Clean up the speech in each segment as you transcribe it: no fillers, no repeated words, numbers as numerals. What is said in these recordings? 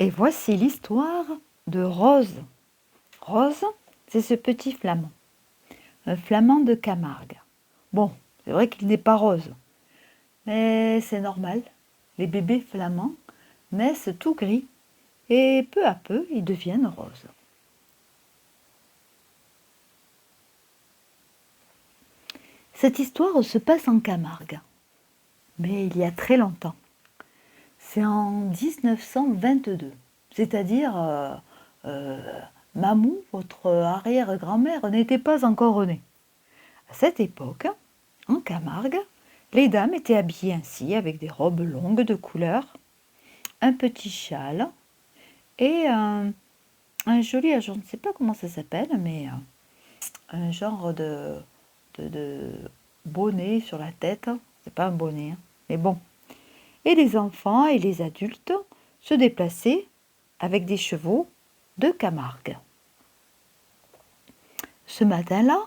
Et voici l'histoire de Rose. Rose, c'est ce petit flamand, un flamand de Camargue. Bon, c'est vrai qu'il n'est pas rose, mais c'est normal. Les bébés flamands naissent tout gris et peu à peu, ils deviennent roses. Cette histoire se passe en Camargue, mais il y a très longtemps. C'est en 1922, c'est-à-dire Mamou, votre arrière-grand-mère, n'était pas encore née. À cette époque, en Camargue, les dames étaient habillées ainsi, avec des robes longues de couleur, un petit châle et un joli, je ne sais pas comment ça s'appelle, mais un genre de bonnet sur la tête. C'est pas un bonnet, hein, mais bon. Et les enfants et les adultes se déplaçaient avec des chevaux de Camargue. Ce matin-là,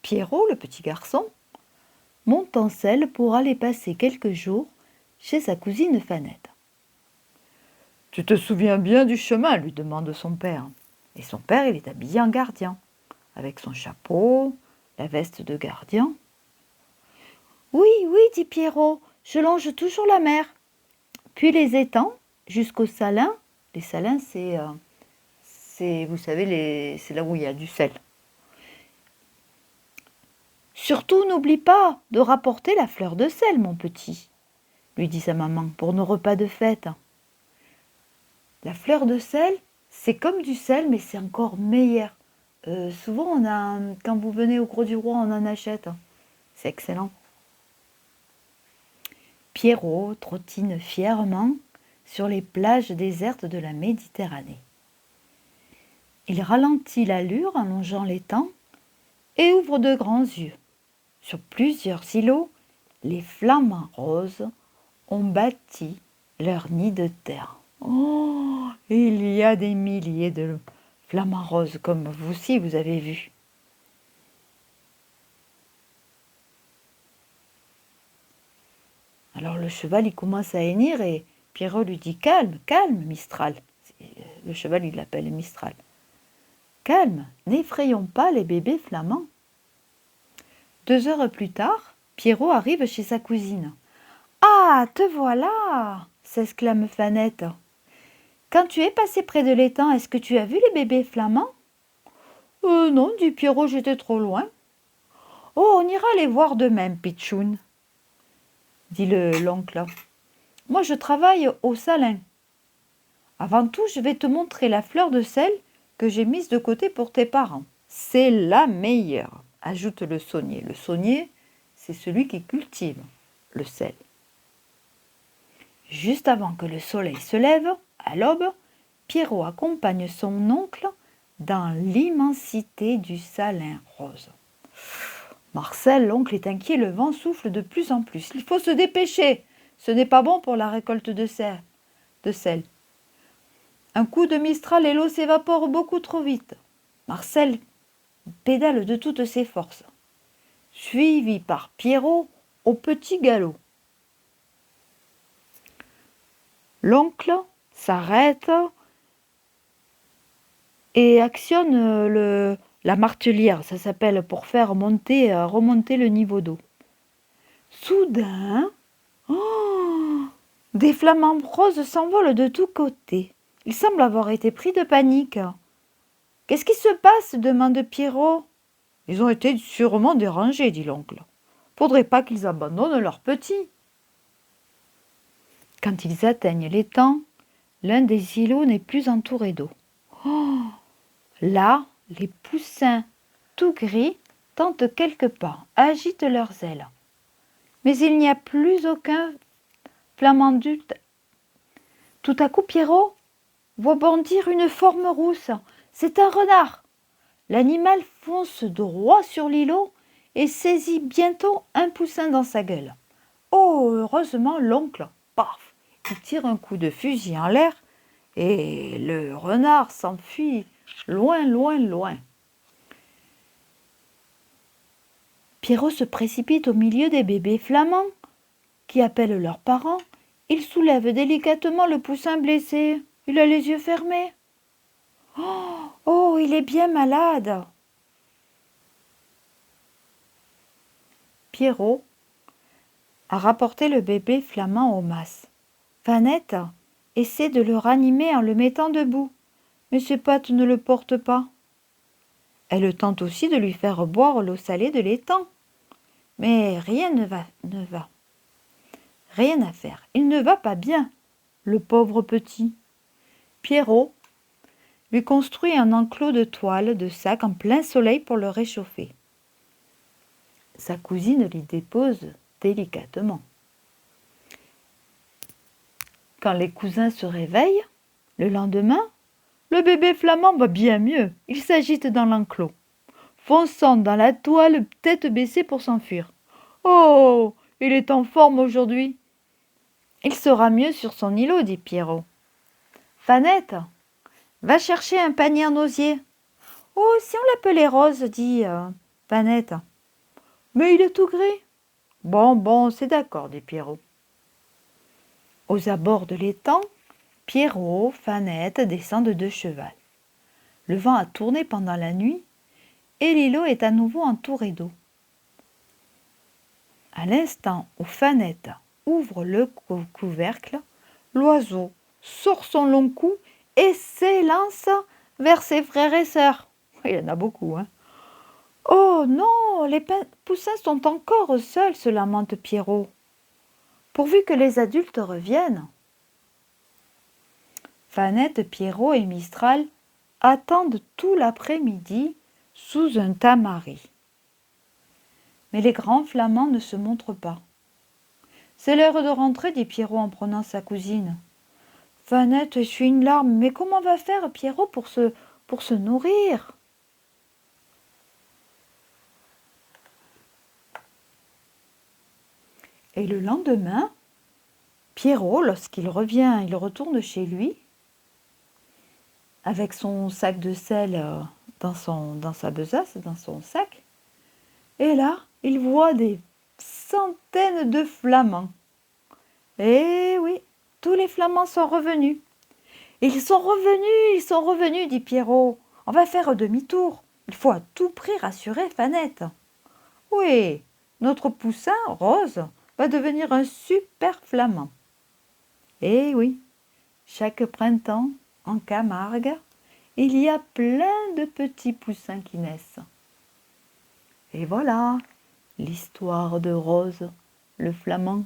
Pierrot, le petit garçon, monte en selle pour aller passer quelques jours chez sa cousine Fanette. « Tu te souviens bien du chemin ?» lui demande son père. Et son père, il est habillé en gardien, avec son chapeau, la veste de gardien. « Oui, oui, dit Pierrot, je longe toujours la mer. Puis les étangs jusqu'aux salins. » Les salins, c'est vous savez, c'est là où il y a du sel. « Surtout, n'oublie pas de rapporter la fleur de sel, mon petit, lui dit sa maman, pour nos repas de fête. La fleur de sel, c'est comme du sel, mais c'est encore meilleur. Souvent, quand vous venez au Gros du Roi, on en achète. C'est excellent. Pierrot trottine fièrement sur les plages désertes de la Méditerranée. Il ralentit l'allure en longeant l'étang et ouvre de grands yeux. Sur plusieurs îlots, les flamants roses ont bâti leur nid de terre. Oh, il y a des milliers de flamants roses, comme vous aussi vous avez vu. Alors le cheval, il commence à hennir et Pierrot lui dit « Calme, calme, Mistral ». Le cheval, il l'appelle Mistral. « Calme, n'effrayons pas les bébés flamands. » 2 heures plus tard, Pierrot arrive chez sa cousine. « Ah, te voilà !» s'exclame Fanette. « Quand tu es passé près de l'étang, est-ce que tu as vu les bébés flamands ?»« Non, dit Pierrot, j'étais trop loin. »« Oh, on ira les voir demain, Pitchoun, » dit l'oncle. « Moi, je travaille au salin. Avant tout, je vais te montrer la fleur de sel que j'ai mise de côté pour tes parents. C'est la meilleure, ajoute le saunier. Le saunier, c'est celui qui cultive le sel. Juste avant que le soleil se lève, à l'aube, Pierrot accompagne son oncle dans l'immensité du salin rose. Marcel, l'oncle, est inquiet, le vent souffle de plus en plus. Il faut se dépêcher, ce n'est pas bon pour la récolte de sel. Un coup de mistral et l'eau s'évapore beaucoup trop vite. Marcel pédale de toutes ses forces, suivi par Pierrot au petit galop. L'oncle s'arrête et actionne la martelière, ça s'appelle, pour faire remonter le niveau d'eau. Soudain, des flamants roses s'envolent de tous côtés. Ils semblent avoir été pris de panique. « Qu'est-ce qui se passe ?» demande Pierrot. « Ils ont été sûrement dérangés, dit l'oncle. Faudrait pas qu'ils abandonnent leurs petits. » Quand ils atteignent l'étang, l'un des îlots n'est plus entouré d'eau. Là, les poussins, tout gris, tentent quelques pas, agitent leurs ailes. Mais il n'y a plus aucun flamand adulte. Tout à coup, Pierrot voit bondir une forme rousse. C'est un renard. L'animal fonce droit sur l'îlot et saisit bientôt un poussin dans sa gueule. Oh, heureusement, l'oncle, paf, il tire un coup de fusil en l'air et le renard s'enfuit loin, loin, loin. Pierrot se précipite au milieu des bébés flamands qui appellent leurs parents. Il soulève délicatement le poussin blessé. il a les yeux fermés. Oh, il est bien malade. Pierrot a rapporté le bébé flamand au mas. Fanette essaie de le ranimer en le mettant debout, mais ses pattes ne le portent pas. Elle tente aussi de lui faire boire l'eau salée de l'étang, mais rien ne va. Rien à faire. Il ne va pas bien, le pauvre petit. Pierrot lui construit un enclos de toile de sac en plein soleil pour le réchauffer. Sa cousine l'y dépose délicatement. Quand les cousins se réveillent, le lendemain, le bébé flamand va bien mieux. Il s'agite dans l'enclos, fonçant dans la toile, tête baissée pour s'enfuir. Oh, il est en forme aujourd'hui. Il sera mieux sur son îlot, dit Pierrot. Fanette, va chercher un panier en osier. Oh, si on l'appelait Rose, dit Fanette. Mais il est tout gris. Bon, c'est d'accord, dit Pierrot. Aux abords de l'étang, Pierrot, Fanette descendent de cheval. Le vent a tourné pendant la nuit et l'îlot est à nouveau entouré d'eau. À l'instant où Fanette ouvre le couvercle, l'oiseau sort son long cou et s'élance vers ses frères et sœurs. Il y en a beaucoup, hein. Oh non, les poussins sont encore seuls, se lamente Pierrot. Pourvu que les adultes reviennent. Fanette, Pierrot et Mistral attendent tout l'après-midi sous un tamaris. Mais les grands flamands ne se montrent pas. C'est l'heure de rentrer, dit Pierrot en prenant sa cousine. Fanette essuie une larme. Mais comment va faire Pierrot pour se nourrir? Et le lendemain, Pierrot, lorsqu'il revient, il retourne chez lui avec son sac de sel dans sa besace, dans son sac. Et là, il voit des centaines de flamands. Eh oui, tous les flamands sont revenus. Ils sont revenus, dit Pierrot. On va faire demi-tour. Il faut à tout prix rassurer Fanette. Oui, notre poussin, Rose, va devenir un super flamand. Eh oui, chaque printemps, en Camargue, il y a plein de petits poussins qui naissent. Et voilà l'histoire de Rose, le flamand.